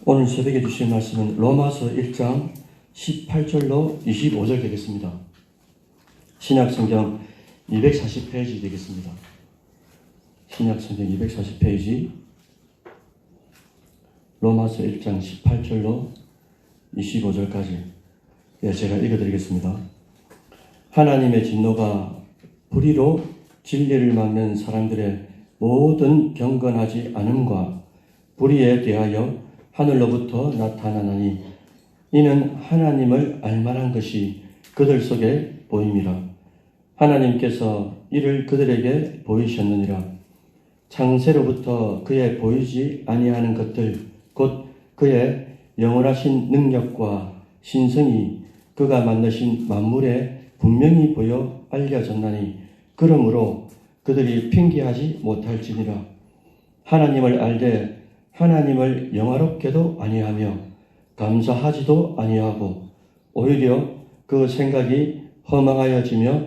오늘 새벽에 주신 말씀은 로마서 1장 18절로 25절 되겠습니다. 신약성경 240페이지 되겠습니다. 신약성경 240페이지 로마서 1장 18절로 25절까지 제가 읽어드리겠습니다. 하나님의 진노가 불의로 진리를 막는 사람들의 모든 경건하지 않음과 불의에 대하여 하늘로부터 나타나나니 이는 하나님을 알만한 것이 그들 속에 보임이라. 하나님께서 이를 그들에게 보이셨느니라. 창세로부터 그의 보이지 아니하는 것들 곧 그의 영원하신 능력과 신성이 그가 만드신 만물에 분명히 보여 알려졌나니 그러므로 그들이 핑계하지 못할지니라. 하나님을 알되 하나님을 영화롭게도 아니하며 감사하지도 아니하고 오히려 그 생각이 허망하여지며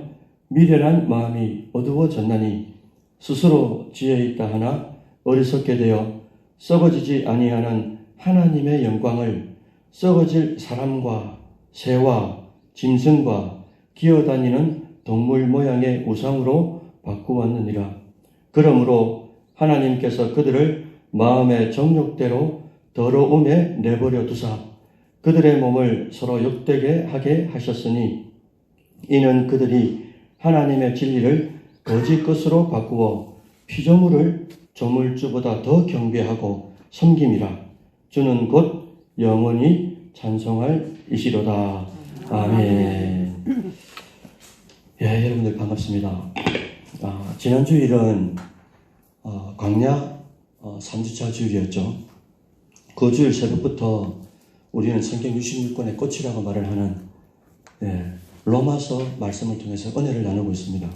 미련한 마음이 어두워졌나니 스스로 지혜 있다 하나 어리석게 되어 썩어지지 아니하는 하나님의 영광을 썩어질 사람과 새와 짐승과 기어다니는 동물 모양의 우상으로 바꾸었느니라. 그러므로 하나님께서 그들을 마음의 정욕대로 더러움에 내버려 두사 그들의 몸을 서로 욕되게 하게 하셨으니 이는 그들이 하나님의 진리를 거짓 것으로 바꾸어 피조물을 조물주보다 더 경배하고 섬김이라. 주는 곧 영원히 찬송할 이시로다. 아멘. 예, 여러분들 반갑습니다. 지난 주일은 광야 3주차 주일이었죠. 그 주일 새벽부터 우리는 성경 66권의 꽃이라고 말을 하는 로마서 말씀을 통해서 은혜를 나누고 있습니다.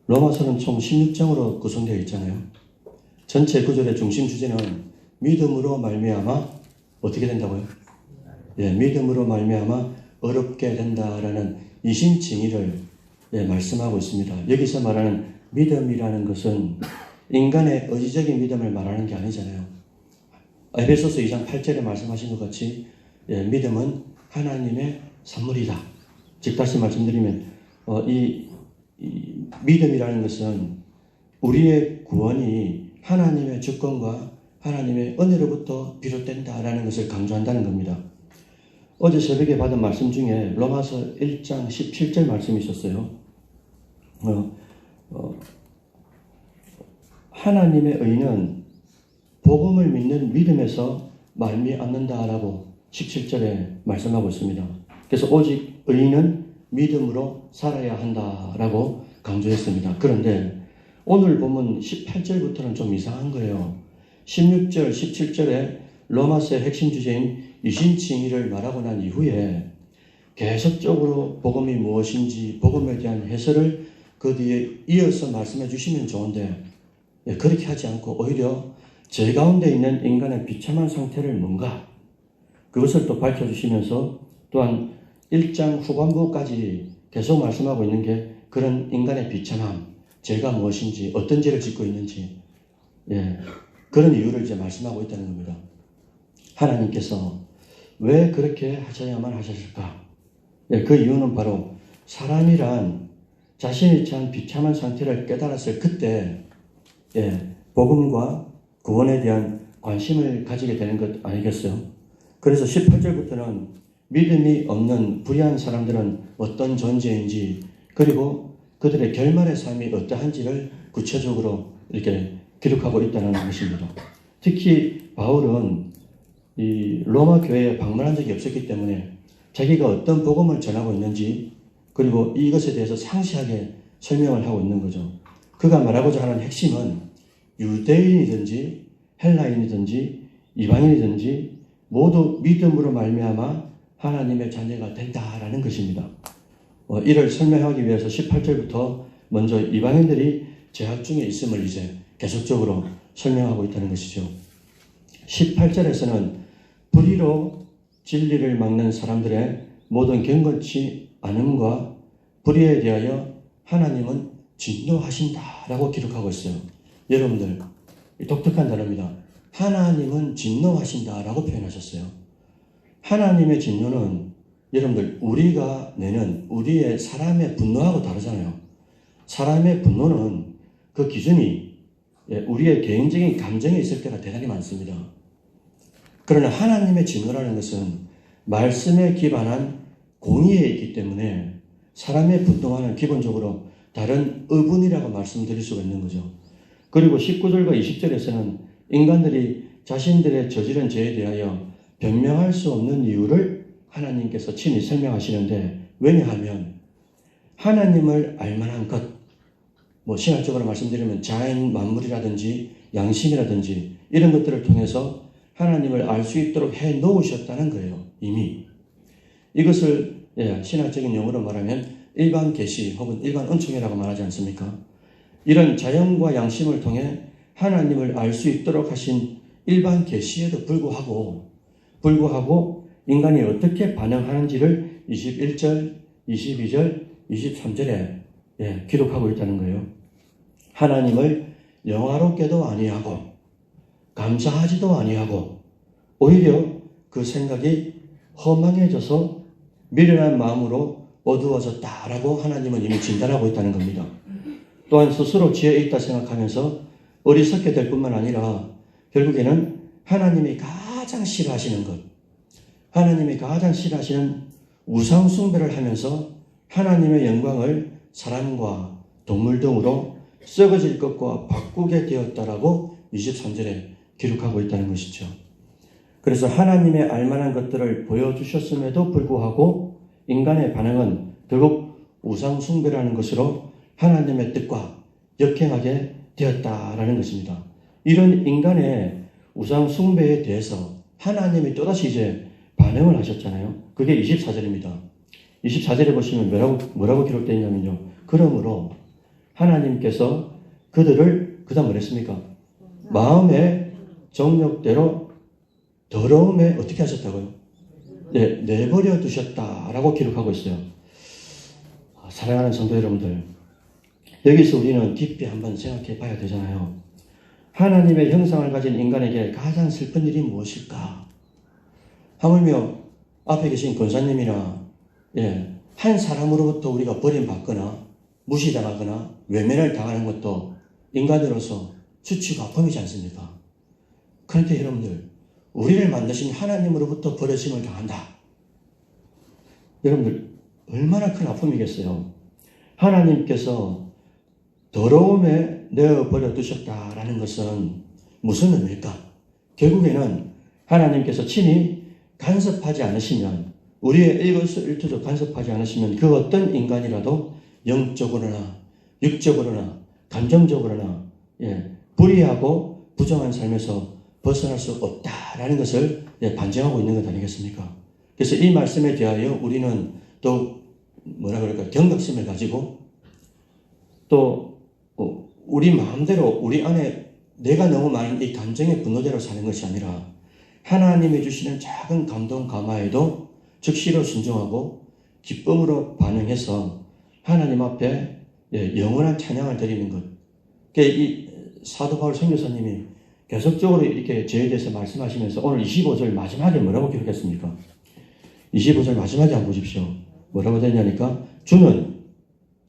로마서는 총 16장으로 구성되어 있잖아요. 전체 구절의 중심 주제는 믿음으로 말미암아 어떻게 된다고요? 믿음으로 말미암아 어렵게 된다라는 이심칭의를 말씀하고 있습니다. 여기서 말하는 믿음이라는 것은 인간의 의지적인 믿음을 말하는 게 아니잖아요. 에베소서 2장 8절에 말씀하신 것 같이 믿음은 하나님의 선물이다. 즉 다시 말씀드리면 이 믿음이라는 것은 우리의 구원이 하나님의 주권과 하나님의 은혜로부터 비롯된다라는 것을 강조한다는 겁니다. 어제 새벽에 받은 말씀 중에 로마서 1장 17절 말씀이 있었어요. 하나님의 의는 복음을 믿는 믿음에서 말미암는다라고 17절에 말씀하고 있습니다. 그래서 오직 의인은 믿음으로 살아야 한다라고 강조했습니다. 그런데 오늘 보면 18절부터는 좀 이상한 거예요. 16절, 17절에 로마서의 핵심 주제인 이심칭의를 말하고 난 이후에 계속적으로 복음이 무엇인지 복음에 대한 해설을 그 뒤에 이어서 말씀해 주시면 좋은데 그렇게 하지 않고 오히려 제 가운데 있는 인간의 비참한 상태를 뭔가 그것을 또 밝혀주시면서 또한 1장 후반부까지 계속 말씀하고 있는 게 그런 인간의 비참함, 죄가 무엇인지 어떤 죄를 짓고 있는지 그런 이유를 이제 말씀하고 있다는 겁니다. 하나님께서 왜 그렇게 하셔야만 하셨을까? 그 이유는 바로 사람이란 자신이 처한 비참한 상태를 깨달았을 그때 복음과 구원에 대한 관심을 가지게 되는 것 아니겠어요? 그래서 18절부터는 믿음이 없는 불의한 사람들은 어떤 존재인지 그리고 그들의 결말의 삶이 어떠한지를 구체적으로 이렇게 기록하고 있다는 것입니다. 특히 바울은 이 로마 교회에 방문한 적이 없었기 때문에 자기가 어떤 복음을 전하고 있는지 그리고 이것에 대해서 상세하게 설명을 하고 있는 거죠. 그가 말하고자 하는 핵심은 유대인이든지 헬라인이든지 이방인이든지 모두 믿음으로 말미암아 하나님의 자녀가 된다라는 것입니다. 이를 설명하기 위해서 18절부터 먼저 이방인들이 죄악 중에 있음을 이제 계속적으로 설명하고 있다는 것이죠. 18절에서는 불의로 진리를 막는 사람들의 모든 경건치 않음과 불의에 대하여 하나님은 진노하신다라고 기록하고 있어요. 여러분들 독특한 단어입니다. 하나님은 진노하신다라고 표현하셨어요. 하나님의 진노는 여러분들 우리가 내는 우리의 사람의 분노하고 다르잖아요. 사람의 분노는 그 기준이 우리의 개인적인 감정에 있을 때가 대단히 많습니다. 그러나 하나님의 진노라는 것은 말씀에 기반한 공의에 있기 때문에 사람의 분노와는 기본적으로 다른 의분이라고 말씀드릴 수가 있는 거죠. 그리고 19절과 20절에서는 인간들이 자신들의 저지른 죄에 대하여 변명할 수 없는 이유를 하나님께서 친히 설명하시는데, 왜냐하면 하나님을 알만한 것, 신학적으로 말씀드리면 자연 만물이라든지 양심이라든지 이런 것들을 통해서 하나님을 알 수 있도록 해 놓으셨다는 거예요. 이미. 이것을 신학적인 용어로 말하면 일반 계시 혹은 일반 은총이라고 말하지 않습니까? 이런 자연과 양심을 통해 하나님을 알 수 있도록 하신 일반 계시에도 불구하고 인간이 어떻게 반응하는지를 21절, 22절, 23절에 기록하고 있다는 거예요. 하나님을 영화롭게도 아니하고 감사하지도 아니하고 오히려 그 생각이 허망해져서 미련한 마음으로 어두워졌다라고 하나님은 이미 진단하고 있다는 겁니다. 또한 스스로 지혜 있다 생각하면서 어리석게 될 뿐만 아니라 결국에는 하나님이 가장 싫어하시는 것, 하나님이 가장 싫어하시는 우상 숭배를 하면서 하나님의 영광을 사람과 동물 등으로 썩어질 것과 바꾸게 되었다라고 23절에 기록하고 있다는 것이죠. 그래서 하나님의 알만한 것들을 보여주셨음에도 불구하고 인간의 반응은 결국 우상 숭배라는 것으로 하나님의 뜻과 역행하게 되었다라는 것입니다. 이런 인간의 우상 숭배에 대해서 하나님이 또다시 이제 반응을 하셨잖아요. 그게 24절입니다. 24절에 보시면 뭐라고 기록되어 있냐면요. 그러므로 하나님께서 그들을 그다음 뭐랬습니까? 마음의 정욕대로 더러움에 어떻게 하셨다고요? 내버려 두셨다라고 기록하고 있어요. 사랑하는 성도 여러분들, 여기서 우리는 깊이 한번 생각해 봐야 되잖아요. 하나님의 형상을 가진 인간에게 가장 슬픈 일이 무엇일까? 하물며 앞에 계신 권사님이나 한 사람으로부터 우리가 버림받거나 무시당하거나 외면을 당하는 것도 인간으로서 수치고 아픔이지 않습니까? 그런데 여러분들, 우리를 만드신 하나님으로부터 버려짐을 당한다. 여러분들 얼마나 큰 아픔이겠어요. 하나님께서 더러움에 내어버려 두셨다라는 것은 무슨 의미일까? 결국에는 하나님께서 친히 간섭하지 않으시면, 우리의 일거수일투족 간섭하지 않으시면 그 어떤 인간이라도 영적으로나 육적으로나 감정적으로나 불의하고 부정한 삶에서 벗어날 수 없다라는 것을 반증하고 있는 것 아니겠습니까? 그래서 이 말씀에 대하여 우리는 또 경각심을 가지고 또 우리 마음대로 우리 안에 내가 너무 많은 이 감정의 분노대로 사는 것이 아니라 하나님이 주시는 작은 감동 감화에도 즉시로 순종하고 기쁨으로 반응해서 하나님 앞에 영원한 찬양을 드리는 것. 이 사도 바울 선교사님이 계속적으로 이렇게 죄에 대해서 말씀하시면서 오늘 25절 마지막에 뭐라고 기록했습니까? 25절 마지막에 한번 보십시오. 뭐라고 되냐니까 주는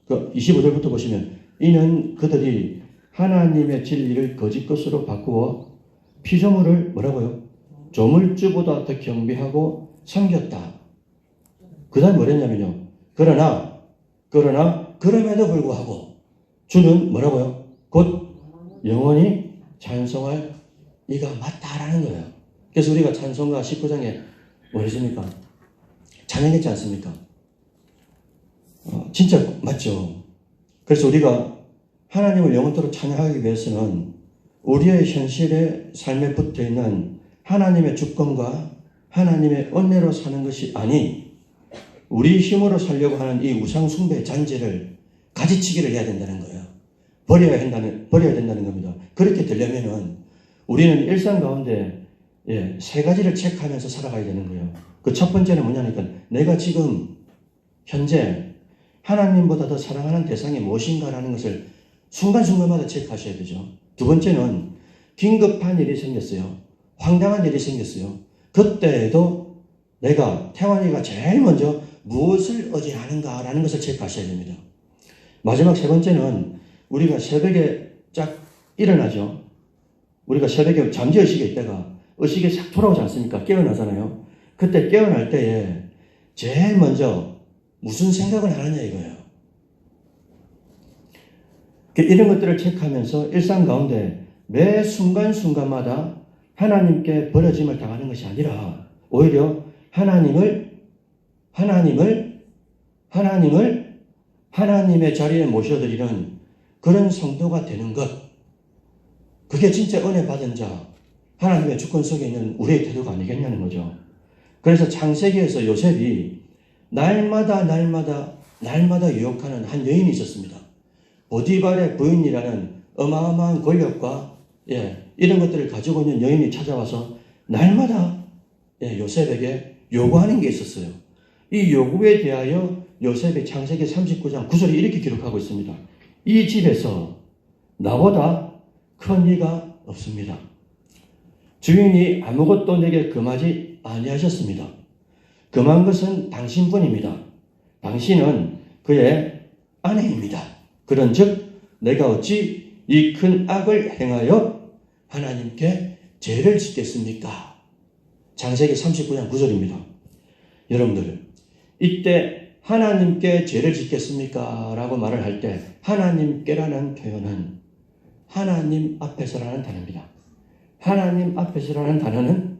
25절부터 보시면 이는 그들이 하나님의 진리를 거짓 것으로 바꾸어 피조물을 뭐라고요? 조물주보다 더 경배하고 섬겼다. 그 다음 뭐랬냐면요. 그러나 그럼에도 불구하고 주는 뭐라고요? 곧 영원히 찬송할 이가 맞다라는 거예요. 그래서 우리가 찬송가 19장에 뭐 했습니까? 찬양했지 않습니까? 진짜 맞죠. 그래서 우리가 하나님을 영원토록 찬양하기 위해서는 우리의 현실의 삶에 붙어있는 하나님의 주권과 하나님의 은혜로 사는 것이 아닌 우리 힘으로 살려고 하는 이 우상 숭배 잔재를 가지치기를 해야 된다는 거예요. 버려야 된다는 겁니다. 그렇게 되려면은 우리는 일상 가운데 세 가지를 체크하면서 살아가야 되는 거예요. 그 첫 번째는 뭐냐니까 내가 지금 현재 하나님보다 더 사랑하는 대상이 무엇인가라는 것을 순간순간마다 체크하셔야 되죠. 두 번째는 긴급한 일이 생겼어요. 황당한 일이 생겼어요. 그때에도 내가 태환이가 제일 먼저 무엇을 의지하는가라는 것을 체크하셔야 됩니다. 마지막 세 번째는 우리가 새벽에 쫙 일어나죠. 우리가 새벽에 잠재의식에 있다가 의식에 싹 돌아오지 않습니까? 깨어나잖아요. 그때 깨어날 때에 제일 먼저 무슨 생각을 하느냐 이거예요. 이런 것들을 체크하면서 일상 가운데 매 순간순간마다 하나님께 버려짐을 당하는 것이 아니라 오히려 하나님의 자리에 모셔드리는 그런 성도가 되는 것. 그게 진짜 은혜 받은 자, 하나님의 주권 속에 있는 우리의 태도가 아니겠냐는 거죠. 그래서 창세기에서 요셉이 날마다 유혹하는 한 여인이 있었습니다. 보디발의 부인이라는 어마어마한 권력과 이런 것들을 가지고 있는 여인이 찾아와서 날마다 요셉에게 요구하는 게 있었어요. 이 요구에 대하여 요셉의 창세기 39장 9절이 이렇게 기록하고 있습니다. 이 집에서 나보다 큰 이가 없습니다. 주인이 아무것도 내게 금하지 아니하셨습니다. 금한 것은 당신뿐입니다. 당신은 그의 아내입니다. 그런즉 내가 어찌 이 큰 악을 행하여 하나님께 죄를 짓겠습니까? 창세기 39장 9절입니다. 여러분들, 이때 하나님께 죄를 짓겠습니까? 라고 말을 할 때 하나님께라는 표현은 하나님 앞에서라는 단어입니다. 하나님 앞에서라는 단어는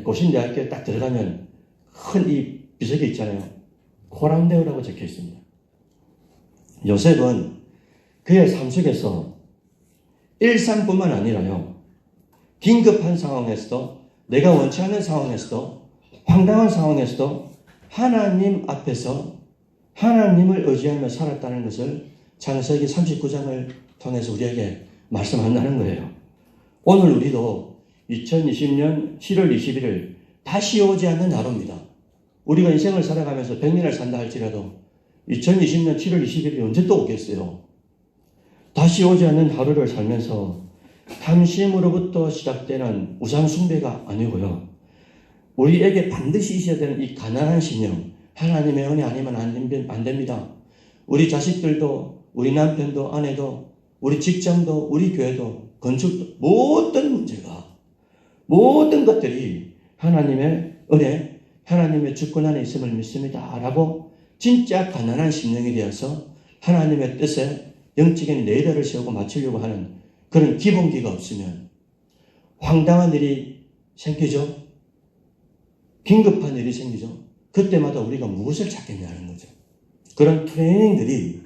고신대학교에 딱 들어가면 큰 이 비석이 있잖아요. 코람데오라고 적혀 있습니다. 요셉은 그의 삶 속에서 일상뿐만 아니라요, 긴급한 상황에서도, 내가 원치 않는 상황에서도, 황당한 상황에서도 하나님 앞에서 하나님을 의지하며 살았다는 것을 창세기 39장을 통해서 우리에게 말씀한다는 거예요. 오늘 우리도 2020년 7월 21일 다시 오지 않는 하루입니다. 우리가 인생을 살아가면서 100년을 산다 할지라도 2020년 7월 20일이 언제 또 오겠어요? 다시 오지 않는 하루를 살면서 탐심으로부터 시작되는 우상숭배가 아니고요, 우리에게 반드시 있어야 되는 이 가난한 신령, 하나님의 은혜 아니면 안 됩니다. 우리 자식들도, 우리 남편도, 아내도, 우리 직장도, 우리 교회도, 건축도, 모든 문제가, 모든 것들이 하나님의 은혜, 하나님의 주권 안에 있음을 믿습니다 라고 진짜 가난한 심령이 되어서 하나님의 뜻에 영적인 레이더를 세우고 맞추려고 하는 그런 기본기가 없으면 황당한 일이 생기죠. 긴급한 일이 생기죠. 그때마다 우리가 무엇을 찾겠냐는 거죠. 그런 트레이닝들이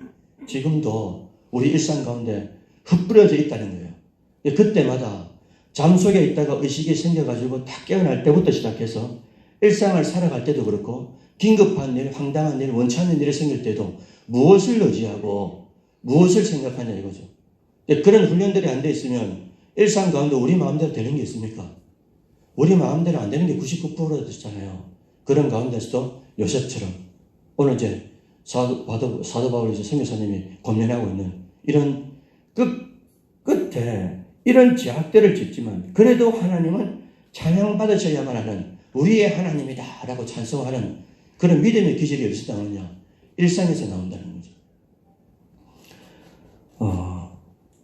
지금도 우리 일상 가운데 흩뿌려져 있다는 거예요. 그때마다 잠 속에 있다가 의식이 생겨가지고 딱 깨어날 때부터 시작해서 일상을 살아갈 때도 그렇고 긴급한 일, 황당한 일, 원치 않는 일이 생길 때도 무엇을 의지하고 무엇을 생각하냐 이거죠. 그런 훈련들이 안 돼 있으면 일상 가운데 우리 마음대로 되는 게 있습니까? 우리 마음대로 안 되는 게 99%잖아요. 그런 가운데서도 요셉처럼 오늘 이제 사도 바울 선교사님이 권면하고 있는 이런 끝에 이런 제약들을 짓지만 그래도 하나님은 찬양받으셔야만 하는 우리의 하나님이다 라고 찬송하는 그런 믿음의 기질이 어디서 나오느냐? 일상에서 나온다는 거죠.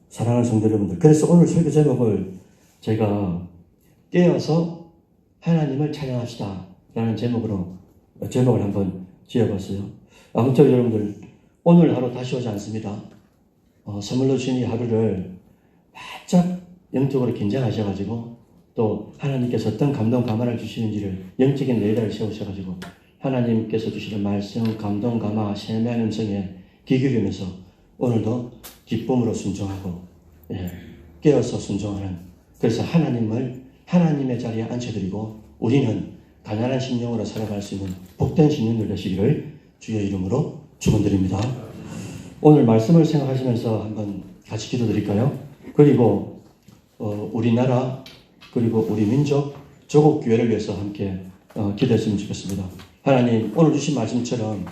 사랑하는 성도 여러분들, 그래서 오늘 설교 제목을 제가 깨어서 하나님을 찬양합시다 라는 제목을 한번 지어봤어요. 아무쪼록 여러분들, 오늘 하루 다시 오지 않습니다. 선물로 주신 이 하루를 바짝 영적으로 긴장하셔가지고 또 하나님께서 어떤 감동 감화를 주시는지를 영적인 레이더를 세우셔가지고 하나님께서 주시는 말씀, 감동 감화, 세미한 음성에 귀 기울이면서 오늘도 기쁨으로 순종하고 깨어서 순종하는, 그래서 하나님의 자리에 앉혀드리고 우리는 가난한 심령으로 살아갈 수 있는 복된 심령들 되시기를 주의 이름으로 축원드립니다. 오늘 말씀을 생각하시면서 한번 같이 기도드릴까요? 그리고 우리나라 그리고 우리 민족 조국 교회를 위해서 함께 기도했으면 좋겠습니다. 하나님, 오늘 주신 말씀처럼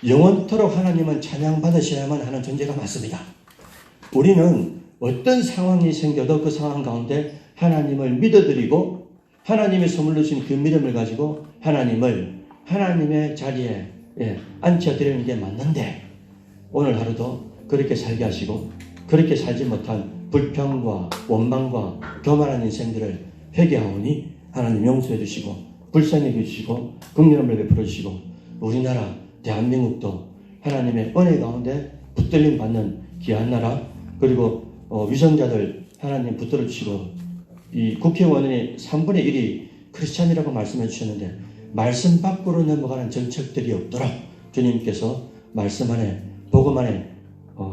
영원토록 하나님은 찬양받으셔야만 하는 존재가 맞습니다. 우리는 어떤 상황이 생겨도 그 상황 가운데 하나님을 믿어드리고 하나님이 선물로 주신 그 믿음을 가지고 하나님을 하나님의 자리에 앉혀드리는 게 맞는데 오늘 하루도 그렇게 살게 하시고 그렇게 살지 못한 불평과 원망과 교만한 인생들을 회개하오니 하나님 용서해 주시고 불쌍히 여겨주시고 긍휼함을 베풀어 주시고 우리나라 대한민국도 하나님의 은혜 가운데 붙들림 받는 귀한 나라 그리고 위선자들 하나님 붙들어 주시고 이 국회의원의 3분의 1이 크리스찬이라고 말씀해 주셨는데 말씀 밖으로 넘어가는 정책들이 없도록 주님께서 말씀 안에 복음 안에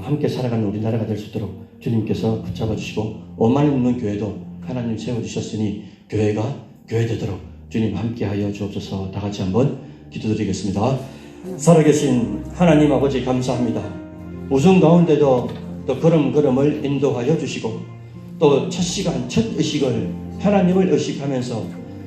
함께 살아가는 우리나라가 될 수 있도록 주님께서 붙잡아 주시고 오만이 있는 교회도 하나님 세워주셨으니 교회가 교회되도록 주님 함께하여 주옵소서. 다 같이 한번 기도드리겠습니다. 살아계신 하나님 아버지 감사합니다. 우중 가운데도 또 걸음걸음을 인도하여 주시고 또 첫 시간 첫 의식을 하나님을 의식하면서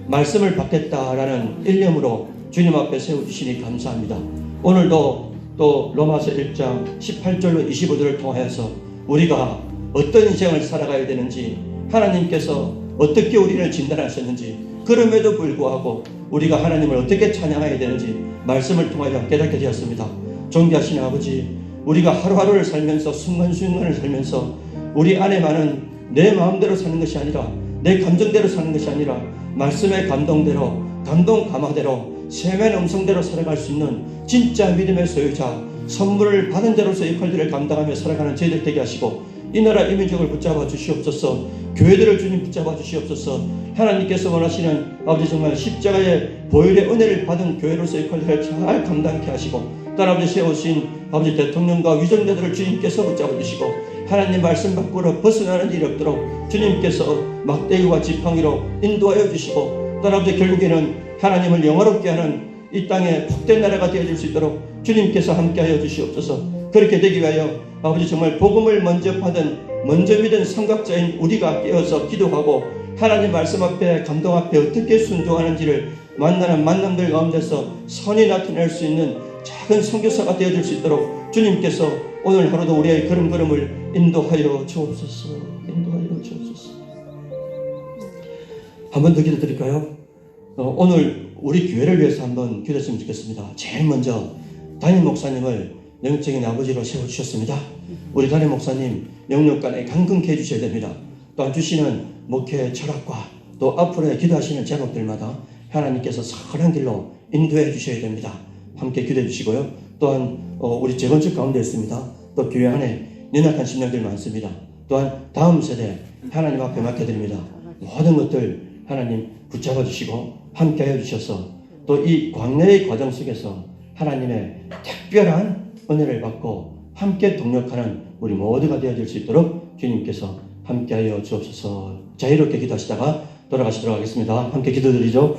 말씀을 받겠다라는 일념으로 주님 앞에 세워주시니 감사합니다. 오늘도 또 로마서 1장 18절로 25절을 통하여서 우리가 어떤 인생을 살아가야 되는지 하나님께서 어떻게 우리를 진단하셨는지 그럼에도 불구하고 우리가 하나님을 어떻게 찬양해야 되는지 말씀을 통하여 깨닫게 되었습니다. 존귀하신 아버지 우리가 하루하루를 살면서 순간순간을 살면서 우리 안에 많은 내 마음대로 사는 것이 아니라 내 감정대로 사는 것이 아니라 말씀의 감동대로 감동 감화대로 세면 음성대로 살아갈 수 있는 진짜 믿음의 소유자 선물을 받은 대로서 역할들을 감당하며 살아가는 저희들 되게 하시고 이 나라 이민족을 붙잡아 주시옵소서. 교회들을 주님 붙잡아 주시옵소서. 하나님께서 원하시는 아버지 정말 십자가의 보혈의 은혜를 받은 교회로서 역할들을 잘 감당케 하시고 또 아버지 세우신 아버지 대통령과 위정자들을 주님께서 붙잡아 주시고 하나님 말씀 밖으로 벗어나는 일이 없도록 주님께서 막대기와 지팡이로 인도하여 주시고 또 아버지 결국에는 하나님을 영화롭게 하는 이 땅의 복된 나라가 되어질 수 있도록 주님께서 함께하여 주시옵소서. 그렇게 되기 위하여 아버지 정말 복음을 먼저 받은 먼저 믿은 삼각자인 우리가 깨어서 기도하고 하나님 말씀 앞에 감동 앞에 어떻게 순종하는지를 만나는 만남들 가운데서 선이 나타낼 수 있는 작은 선교사가 되어질 수 있도록 주님께서 오늘 하루도 우리의 걸음걸음을 인도하여 주옵소서. 인도하여 주옵소서. 한 번 더 기도드릴까요? 오늘 우리 교회를 위해서 한번 기도했으면 좋겠습니다. 제일 먼저 담임 목사님을 영적인 아버지로 세워주셨습니다. 우리 담임 목사님 영육간에 강건케 해주셔야 됩니다. 또한 주시는 목회 철학과 또 앞으로 기도하시는 제목들마다 하나님께서 선한 길로 인도해 주셔야 됩니다. 함께 기도해 주시고요. 또한 우리 재건축 가운데 있습니다. 또 교회 안에 연약한 심령들 많습니다. 또한 다음 세대 하나님 앞에 맡겨드립니다. 모든 것들 하나님 붙잡아 주시고 함께하여 주셔서 또 이 광야의 과정 속에서 하나님의 특별한 은혜를 받고 함께 동력하는 우리 모두가 되어질 수 있도록 주님께서 함께하여 주옵소서. 자유롭게 기도하시다가 돌아가시도록 하겠습니다. 함께 기도드리죠.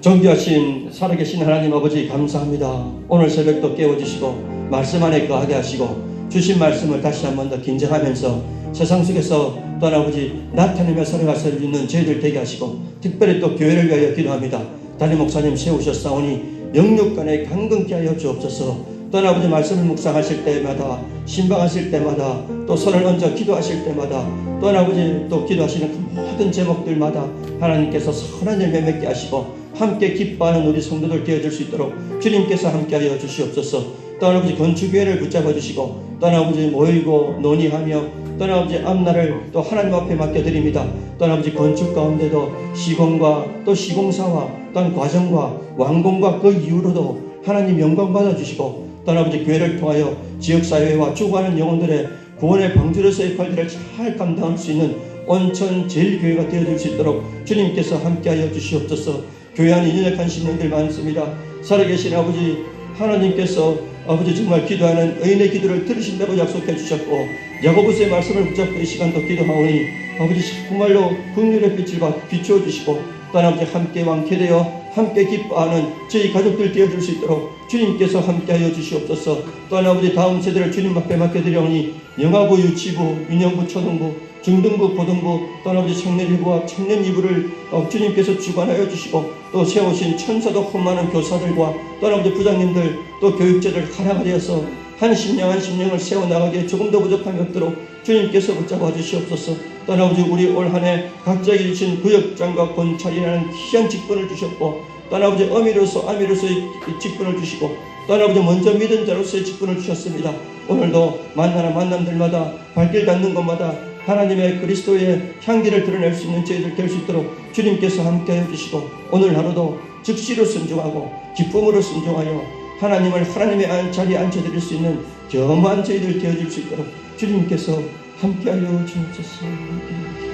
존귀하신 살아계신 하나님 아버지 감사합니다. 오늘 새벽도 깨워주시고 말씀 안에 거하게 하시고 주신 말씀을 다시 한 번 더 긴장하면서 세상 속에서 또한 아버지 나타내며 살아갈 수 있는 저희들 되게 하시고 특별히 또 교회를 위하여 기도합니다. 담임 목사님 세우셨사오니 영육간에 강건케 하여 주옵소서. 또한 아버지 말씀을 묵상하실 때마다 신방하실 때마다 또 손을 얹어 기도하실 때마다 또한 아버지 또 기도하시는 그 모든 제목들마다 하나님께서 선한 열매 맺게 하시고 함께 기뻐하는 우리 성도들 되어줄 수 있도록 주님께서 함께하여 주시옵소서. 또한 아버지 건축교회를 붙잡아 주시고 또한 아버지 모이고 논의하며 또한 아버지 앞날을 또 하나님 앞에 맡겨드립니다. 또한 아버지 건축 가운데도 시공과 또 시공사와 또한 과정과 완공과 그 이후로도 하나님 영광 받아주시고 또한 아버지 교회를 통하여 지역사회와 죽어가는 영혼들의 구원의 방주로서의 역할들을 잘 감당할 수 있는 온천 제일교회가 되어줄 수 있도록 주님께서 함께하여 주시옵소서. 교회 안에 연약한 심령들 많습니다. 살아계신 아버지 하나님께서 아버지 정말 기도하는 의인의 기도를 들으신다고 약속해 주셨고 야고보서의 말씀을 붙잡고 이 시간도 기도하오니 아버지 정말로 긍휼의 빛을 비추어 주시고 또한 아버지 함께 완쾌되어 함께 기뻐하는 저희 가족들 되어줄 수 있도록 주님께서 함께하여 주시옵소서. 또한 아버지 다음 세대를 주님 앞에 맡겨드려오니 영아부, 유치부, 유년부, 초등부, 중등부, 고등부 또한 아버지 청년일부와 청년이부를 주님께서 주관하여 주시고 또 세우신 천사도 흠많은 교사들과 또한 아버지 부장님들 또 교육자들 하나가 되어서 한 심령 한 심령을 세워나가기에 조금 더 부족함이 없도록 주님께서 붙잡아 주시옵소서. 또 아버지 우리 올 한해 각자에게 주신 구역장과 권찰이라는 귀한 직분을 주셨고 또 아버지 아미로서의 직분을 주시고 또 아버지 먼저 믿은 자로서의 직분을 주셨습니다. 오늘도 만나는 만남들마다 발길 닿는 곳마다 하나님의 그리스도의 향기를 드러낼 수 있는 저희들 될 수 있도록 주님께서 함께해 주시고 오늘 하루도 즉시로 순종하고 기쁨으로 순종하여 하나님을 하나님의 자리에 앉혀드릴 수 있는 겸허한 저희들 되어질 수 있도록 주님께서 함께하여 주옵소서.